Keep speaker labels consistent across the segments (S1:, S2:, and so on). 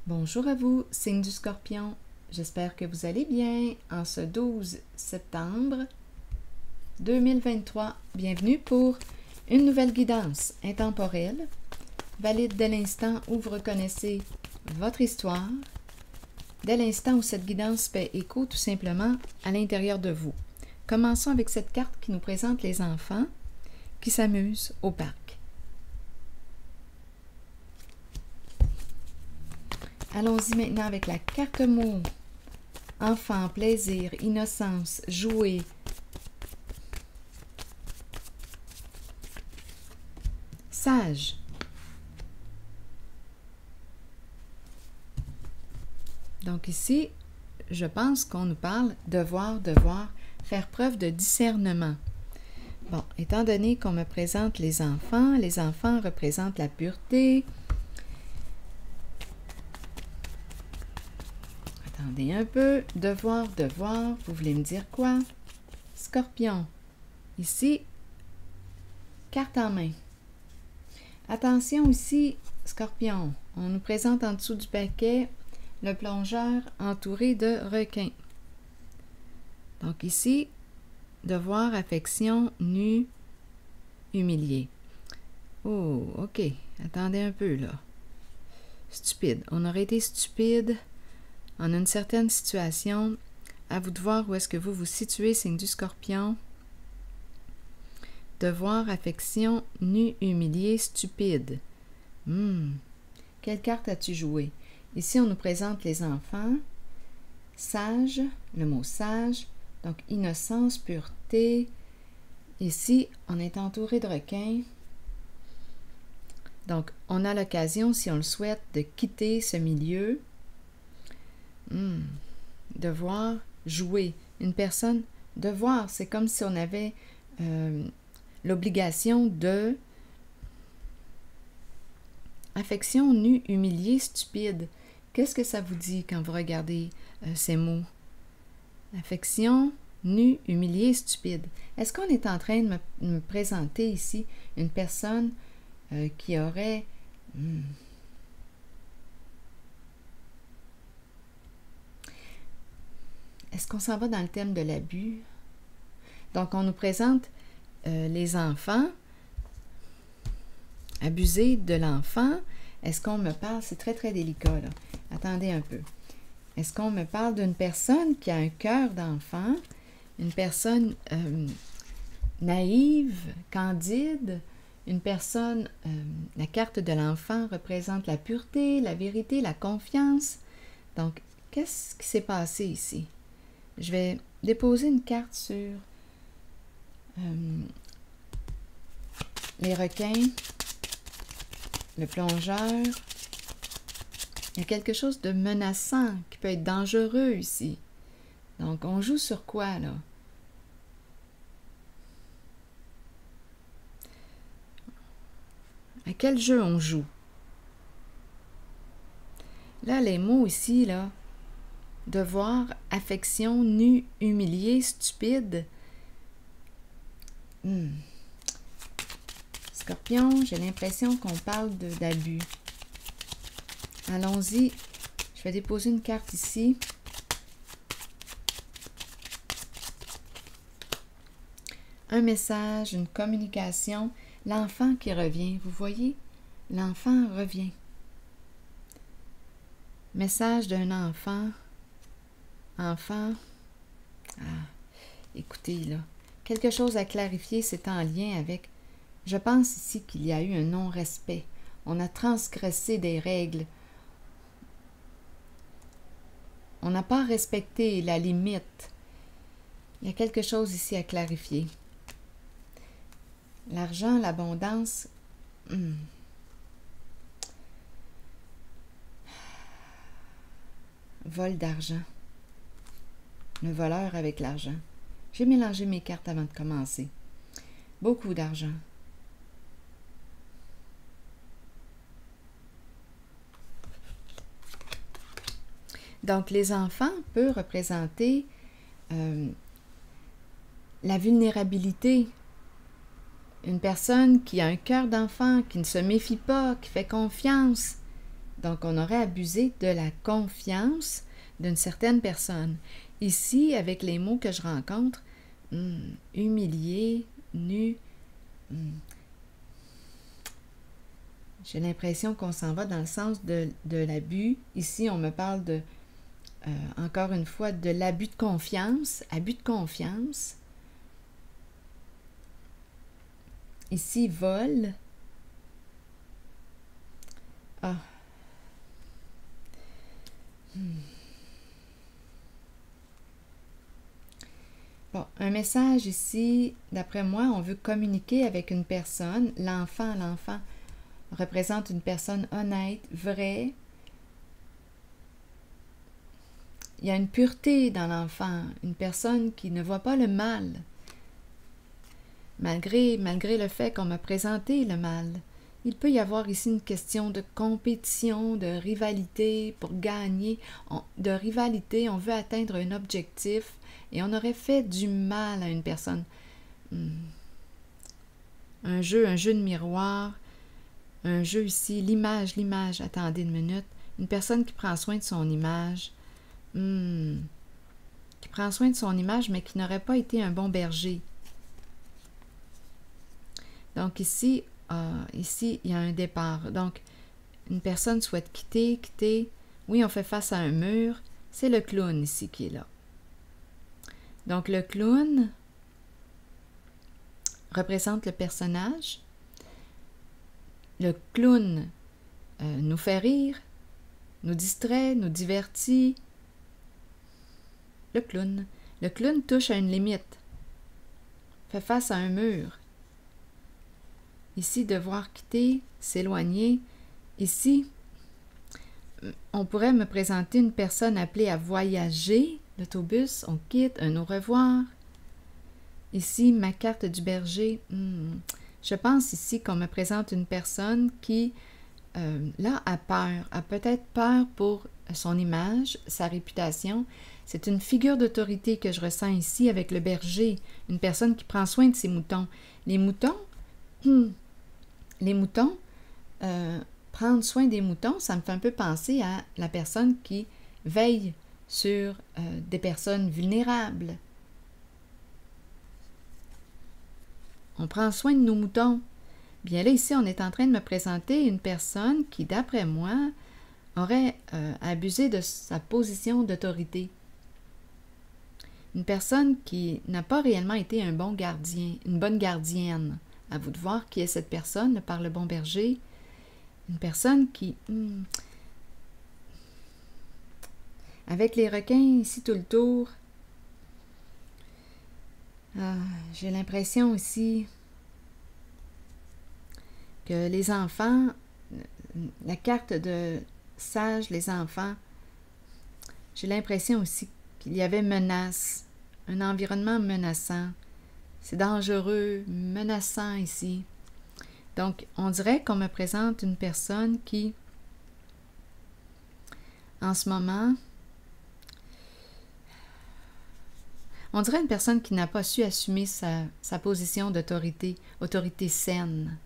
S1: Bonjour à vous, signe du Scorpion. J'espère que vous allez bien en ce 12 septembre 2023. Bienvenue pour une nouvelle guidance intemporelle, valide dès l'instant où vous reconnaissez votre histoire, dès l'instant où cette guidance fait écho tout simplement à l'intérieur de vous. Commençons avec cette carte qui nous présente les enfants qui s'amusent au parc. Allons-y maintenant avec la carte mot. Enfant, plaisir, innocence, jouer. Sage. Donc ici, je pense qu'on nous parle devoir, faire preuve de discernement. Bon, étant donné qu'on me présente les enfants représentent la pureté. Attendez un peu. Devoir, vous voulez me dire quoi? Scorpion. Ici, carte en main. Attention ici, Scorpion. On nous présente en dessous du paquet le plongeur entouré de requins. Donc ici, devoir, affection, nu, humilié. Oh, ok. Attendez un peu là. Stupide. On aurait été stupide en une certaine situation. À vous de voir où est-ce que vous vous situez, signe du Scorpion. Devoir, affection, nu, humilié, stupide. Quelle carte as-tu joué? Ici, on nous présente les enfants. Sage, le mot sage. Donc, innocence, pureté. Ici, on est entouré de requins. Donc, on a l'occasion, si on le souhaite, de quitter ce milieu. Devoir, jouer. Une personne, devoir, c'est comme si on avait l'obligation de... Affection, nu, humilié, stupide. Qu'est-ce que ça vous dit quand vous regardez ces mots? Affection, nu, humilié, stupide. Est-ce qu'on est en train de me présenter ici une personne qui aurait... Est-ce qu'on s'en va dans le thème de l'abus? Donc, on nous présente les enfants, abuser de l'enfant. Est-ce qu'on me parle? C'est très, très délicat, là. Attendez un peu. Est-ce qu'on me parle d'une personne qui a un cœur d'enfant, une personne naïve, candide, une personne, la carte de l'enfant représente la pureté, la vérité, la confiance. Donc, qu'est-ce qui s'est passé ici? Je vais déposer une carte sur les requins, le plongeur. Il y a quelque chose de menaçant qui peut être dangereux ici. Donc, on joue sur quoi, là? À quel jeu on joue? Là, les mots ici, là, devoir, affection, nu, humilié, stupide. Scorpion, j'ai l'impression qu'on parle d'abus. Allons-y. Je vais déposer une carte ici. Un message, une communication. L'enfant qui revient. Vous voyez? L'enfant revient. Message d'un enfant. Enfant. Écoutez, là. Quelque chose à clarifier, c'est en lien avec... Je pense ici qu'il y a eu un non-respect. On a transgressé des règles. On n'a pas respecté la limite. Il y a quelque chose ici à clarifier. L'argent, l'abondance. Vol d'argent. Le voleur avec l'argent. J'ai mélangé mes cartes avant de commencer. Beaucoup d'argent. Donc, les enfants peuvent représenter la vulnérabilité. Une personne qui a un cœur d'enfant, qui ne se méfie pas, qui fait confiance, Donc, on aurait abusé de la confiance d'une certaine personne. Ici, avec les mots que je rencontre, humilié, nu, j'ai l'impression qu'on s'en va dans le sens de l'abus. Ici, on me parle de, encore une fois, de l'abus de confiance, abus de confiance. Ici, vol. Ah. Bon, un message ici, d'après moi, on veut communiquer avec une personne. L'enfant représente une personne honnête, vraie. Il y a une pureté dans l'enfant, une personne qui ne voit pas le mal, malgré le fait qu'on m'a présenté le mal. Il peut y avoir ici une question de compétition, de rivalité pour gagner. De rivalité, on veut atteindre un objectif et on aurait fait du mal à une personne. Un jeu de miroir, un jeu ici, l'image, attendez une minute. Une personne qui prend soin de son image, qui prend soin de son image, mais qui n'aurait pas été un bon berger. Donc ici, il y a un départ. Donc, une personne souhaite quitter. Oui, on fait face à un mur. C'est le clown ici qui est là. Donc, le clown représente le personnage. Le clown nous fait rire, nous distrait, nous divertit. Le clown touche à une limite, fait face à un mur. Ici, devoir quitter, s'éloigner. Ici, on pourrait me présenter une personne appelée à voyager. L'autobus, on quitte, un au revoir. Ici, ma carte du berger. Je pense ici qu'on me présente une personne qui, là, a peur. A peut-être peur pour son image, sa réputation. C'est une figure d'autorité que je ressens ici avec le berger. Une personne qui prend soin de ses moutons. Les moutons, prendre soin des moutons, ça me fait un peu penser à la personne qui veille sur des personnes vulnérables. On prend soin de nos moutons. Bien là, ici, on est en train de me présenter une personne qui, d'après moi, aurait abusé de sa position d'autorité. Une personne qui n'a pas réellement été un bon gardien, une bonne gardienne. À vous de voir qui est cette personne par le bon berger. Une personne qui... avec les requins ici tout le tour, j'ai l'impression ici que les enfants, la carte de sage, les enfants, j'ai l'impression aussi qu'il y avait menace, un environnement menaçant. C'est dangereux, menaçant ici. Donc, on dirait qu'on me présente une personne qui, en ce moment, on dirait une personne qui n'a pas su assumer sa position d'autorité, autorité saine.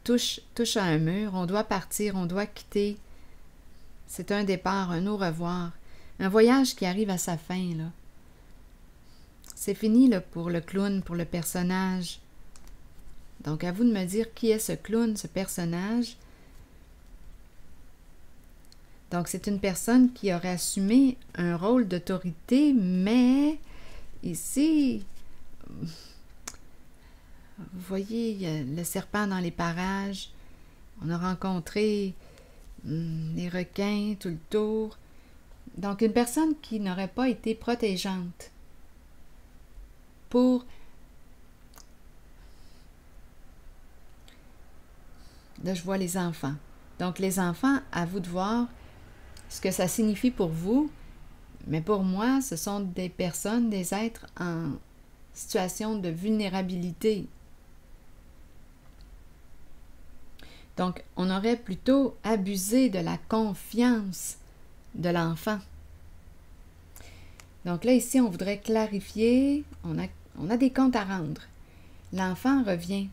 S1: Touche à un mur, on doit partir, on doit quitter. C'est un départ, un au revoir. Un voyage qui arrive à sa fin, là. C'est fini, là, pour le clown, pour le personnage. Donc, à vous de me dire qui est ce clown, ce personnage. Donc, c'est une personne qui aurait assumé un rôle d'autorité, mais ici, vous voyez, il y a le serpent dans les parages. On a rencontré les requins tout le tour. Donc, une personne qui n'aurait pas été protégeante pour... Là, je vois les enfants. Donc, les enfants, à vous de voir ce que ça signifie pour vous, mais pour moi, ce sont des personnes, des êtres en situation de vulnérabilité. Donc, on aurait plutôt abusé de la confiance de l'enfant. Donc là, ici, on voudrait clarifier, on a des comptes à rendre. L'enfant revient.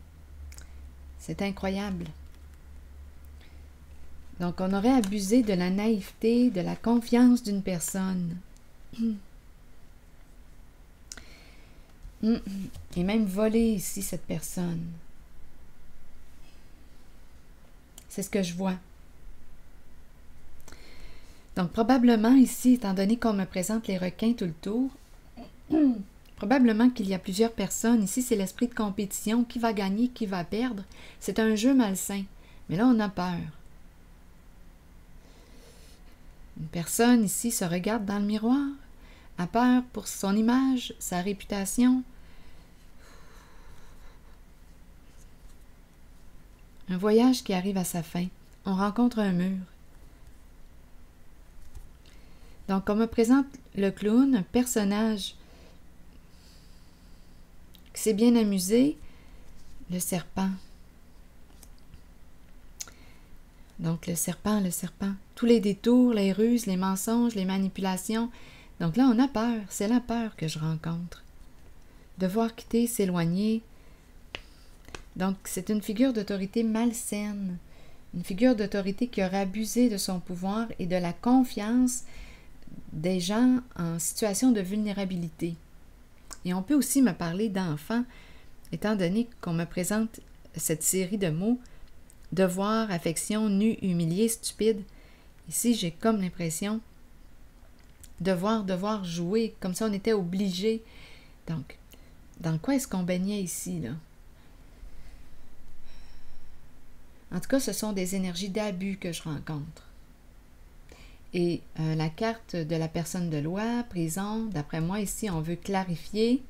S1: C'est incroyable. Donc, on aurait abusé de la naïveté, de la confiance d'une personne. Et même volé ici cette personne. C'est ce que je vois. Donc, probablement ici, étant donné qu'on me présente les requins tout le tour, probablement qu'il y a plusieurs personnes. Ici, c'est l'esprit de compétition. Qui va gagner, qui va perdre? C'est un jeu malsain. Mais là, on a peur. Une personne ici se regarde dans le miroir, a peur pour son image, sa réputation. Un voyage qui arrive à sa fin. On rencontre un mur. Donc, on me présente le clown, un personnage qui s'est bien amusé, le serpent. Donc, le serpent. Tous les détours, les ruses, les mensonges, les manipulations. Donc là, on a peur. C'est la peur que je rencontre. Devoir quitter, s'éloigner. Donc, c'est une figure d'autorité malsaine. Une figure d'autorité qui aurait abusé de son pouvoir et de la confiance des gens en situation de vulnérabilité. Et on peut aussi me parler d'enfants, étant donné qu'on me présente cette série de mots, devoir, affection, nu, humilié, stupide. Ici, j'ai comme l'impression devoir jouer, comme ça on était obligé. Donc, dans quoi est-ce qu'on baignait ici, là? En tout cas, ce sont des énergies d'abus que je rencontre. Et la carte de la personne de loi, prison, d'après moi, ici, on veut clarifier,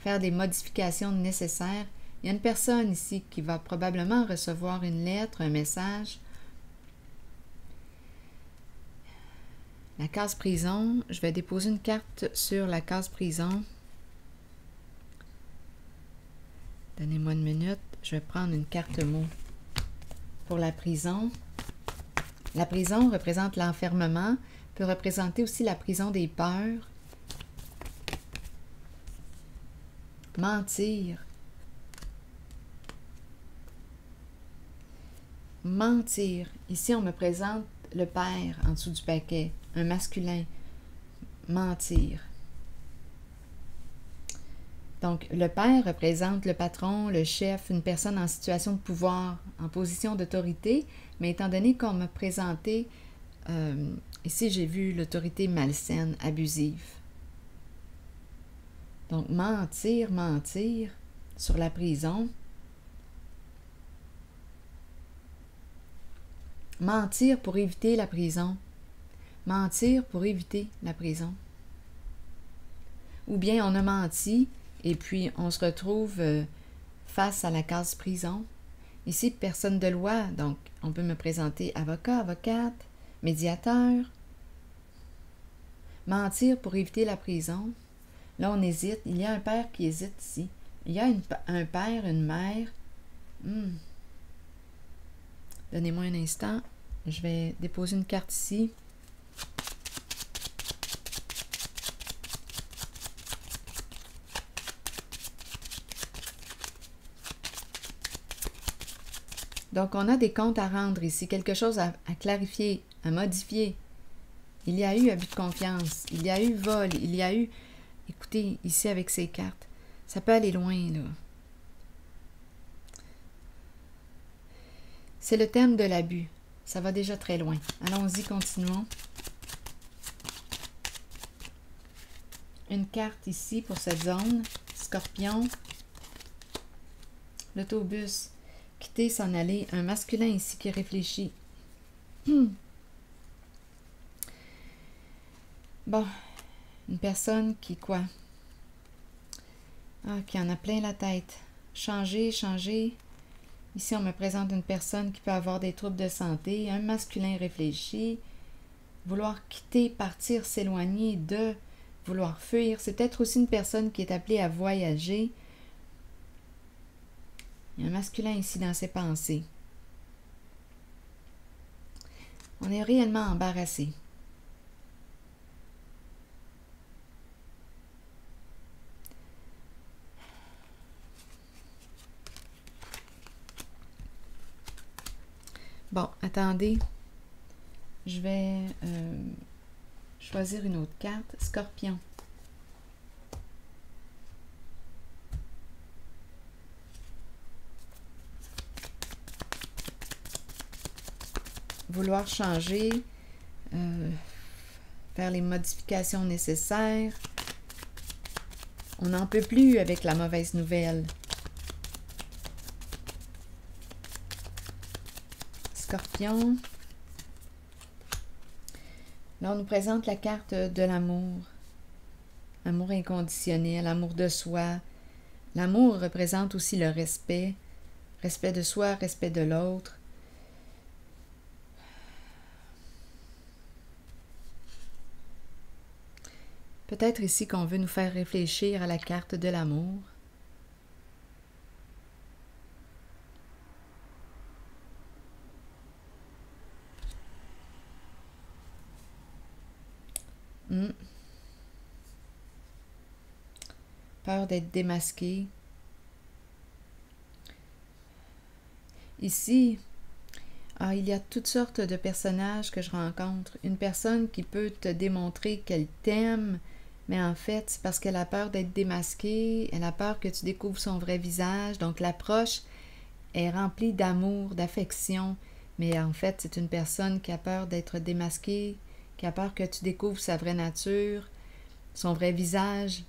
S1: faire des modifications nécessaires. Il y a une personne ici qui va probablement recevoir une lettre, un message. La case prison, je vais déposer une carte sur la case prison. Donnez-moi une minute, je vais prendre une carte mot pour la prison. La prison représente l'enfermement, peut représenter aussi la prison des peurs. Mentir. Mentir. Ici, on me présente le père en dessous du paquet, un masculin. Mentir. Donc, le père représente le patron, le chef, une personne en situation de pouvoir, en position d'autorité, mais étant donné qu'on m'a présenté, ici j'ai vu l'autorité malsaine, abusive. Donc, mentir sur la prison. Mentir pour éviter la prison. Mentir pour éviter la prison. Ou bien on a menti et puis on se retrouve face à la case prison. Ici, personne de loi, donc on peut me présenter avocat, avocate, médiateur. Mentir pour éviter la prison. Là, on hésite. Il y a un père qui hésite ici. Il y a un père, une mère. Donnez-moi un instant. Je vais déposer une carte ici. Donc, on a des comptes à rendre ici, quelque chose à clarifier, à modifier. Il y a eu abus de confiance, il y a eu vol, il y a eu... Écoutez, ici avec ces cartes, ça peut aller loin, là. C'est le thème de l'abus. Ça va déjà très loin. Allons-y, continuons. Une carte ici pour cette zone. Scorpion. L'autobus. Quitter, s'en aller. Un masculin ici qui réfléchit. Bon. Une personne qui, quoi? Ah, qui en a plein la tête. Changer. Ici, on me présente une personne qui peut avoir des troubles de santé. Un masculin réfléchi. Vouloir quitter, partir, s'éloigner de... Vouloir fuir. C'est peut-être aussi une personne qui est appelée à voyager. Il y a un masculin ici dans ses pensées. On est réellement embarrassé. Bon, attendez. Je vais choisir une autre carte. Scorpion. Vouloir changer, faire les modifications nécessaires. On n'en peut plus avec la mauvaise nouvelle. Scorpion. Là, on nous présente la carte de l'amour. Amour inconditionnel, amour de soi. L'amour représente aussi le respect. Respect de soi, respect de l'autre. Peut-être ici qu'on veut nous faire réfléchir à la carte de l'amour. Peur d'être démasqué. Ici, il y a toutes sortes de personnages que je rencontre. Une personne qui peut te démontrer qu'elle t'aime, mais en fait, c'est parce qu'elle a peur d'être démasquée, elle a peur que tu découvres son vrai visage. Donc l'approche est remplie d'amour, d'affection, mais en fait, c'est une personne qui a peur d'être démasquée, qui a peur que tu découvres sa vraie nature, son vrai visage,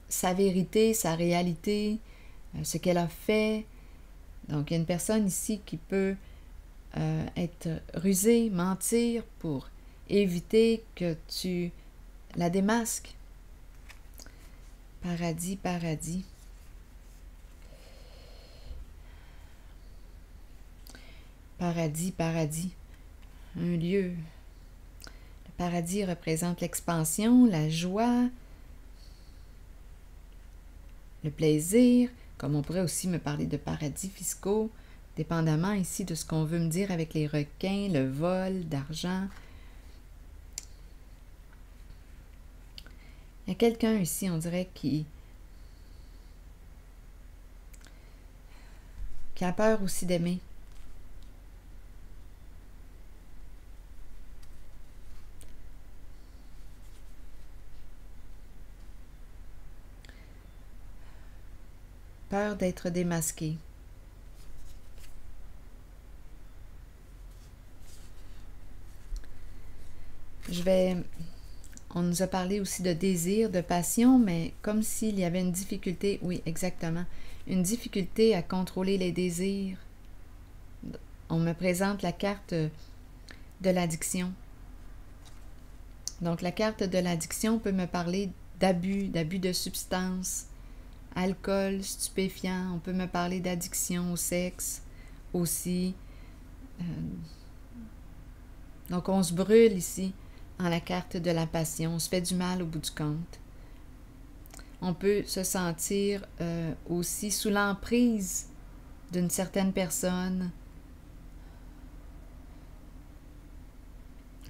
S1: sa vérité, sa réalité, ce qu'elle a fait. Donc, il y a une personne ici qui peut être rusée, mentir pour éviter que tu la démasques. Paradis, paradis. Paradis, paradis. Un lieu. Le paradis représente l'expansion, la joie, le plaisir, comme on pourrait aussi me parler de paradis fiscaux, dépendamment ici de ce qu'on veut me dire avec les requins, le vol d'argent. Il y a quelqu'un ici, on dirait, qui a peur aussi d'aimer. Peur d'être démasqué. On nous a parlé aussi de désir, de passion, mais comme s'il y avait une difficulté, oui, exactement, une difficulté à contrôler les désirs. On me présente la carte de l'addiction. Donc, la carte de l'addiction peut me parler d'abus de substances, alcool, stupéfiants. On peut me parler d'addiction au sexe aussi. Donc, on se brûle ici en la carte de la passion. On se fait du mal au bout du compte. On peut se sentir aussi sous l'emprise d'une certaine personne,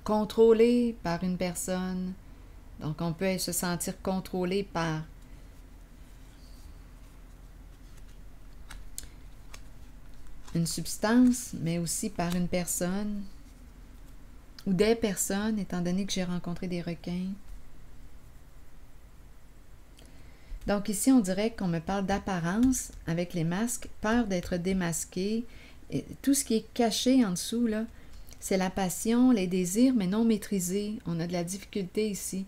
S1: contrôlé par une personne. Donc, on peut se sentir contrôlé par une substance, mais aussi par une personne ou des personnes, étant donné que j'ai rencontré des requins. Donc ici, on dirait qu'on me parle d'apparence avec les masques, peur d'être démasqué. Et tout ce qui est caché en dessous, là, c'est la passion, les désirs, mais non maîtrisés. On a de la difficulté ici.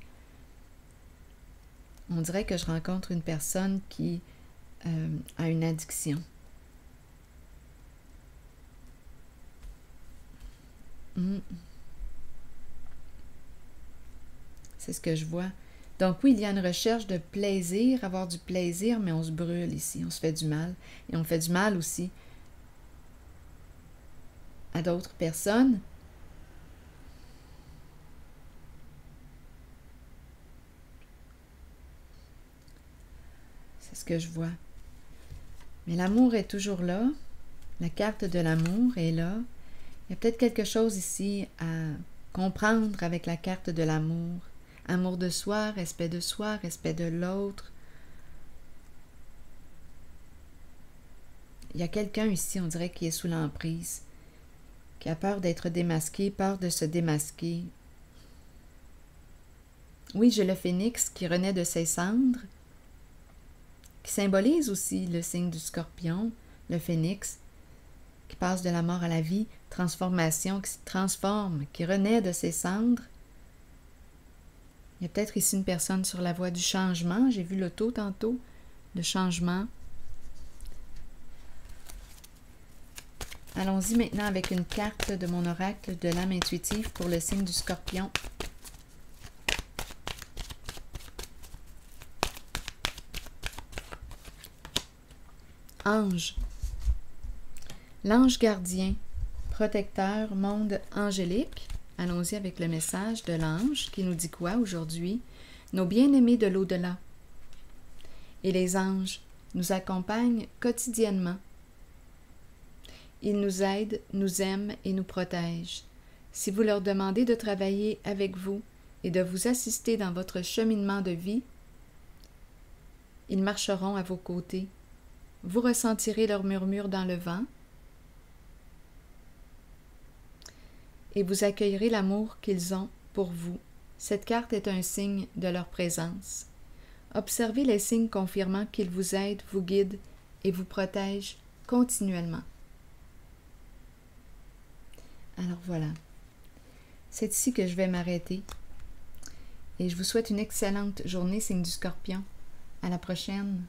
S1: On dirait que je rencontre une personne qui a une addiction. C'est ce que je vois. Donc oui, il y a une recherche de plaisir, avoir du plaisir, mais on se brûle ici, on se fait du mal. Et on fait du mal aussi à d'autres personnes. C'est ce que je vois. Mais l'amour est toujours là. La carte de l'amour est là. Il y a peut-être quelque chose ici à comprendre avec la carte de l'amour. Amour de soi, respect de l'autre. Il y a quelqu'un ici, on dirait, qui est sous l'emprise. qui a peur d'être démasqué, peur de se démasquer. Oui, j'ai le phénix qui renaît de ses cendres, qui symbolise aussi le signe du scorpion, le phénix, qui passe de la mort à la vie, transformation, qui se transforme, qui renaît de ses cendres. Il y a peut-être ici une personne sur la voie du changement. J'ai vu l'auto tantôt, le changement. Allons-y maintenant avec une carte de mon oracle de l'âme intuitive pour le signe du scorpion. Ange. L'ange gardien, protecteur, monde angélique. Allons-y avec le message de l'ange qui nous dit quoi aujourd'hui? Nos bien-aimés de l'au-delà. Et les anges nous accompagnent quotidiennement. Ils nous aident, nous aiment et nous protègent. Si vous leur demandez de travailler avec vous et de vous assister dans votre cheminement de vie, ils marcheront à vos côtés. Vous ressentirez leur murmure dans le vent et vous accueillerez l'amour qu'ils ont pour vous. Cette carte est un signe de leur présence. Observez les signes confirmant qu'ils vous aident, vous guident et vous protègent continuellement. Alors voilà, c'est ici que je vais m'arrêter et je vous souhaite une excellente journée, signe du Scorpion. À la prochaine.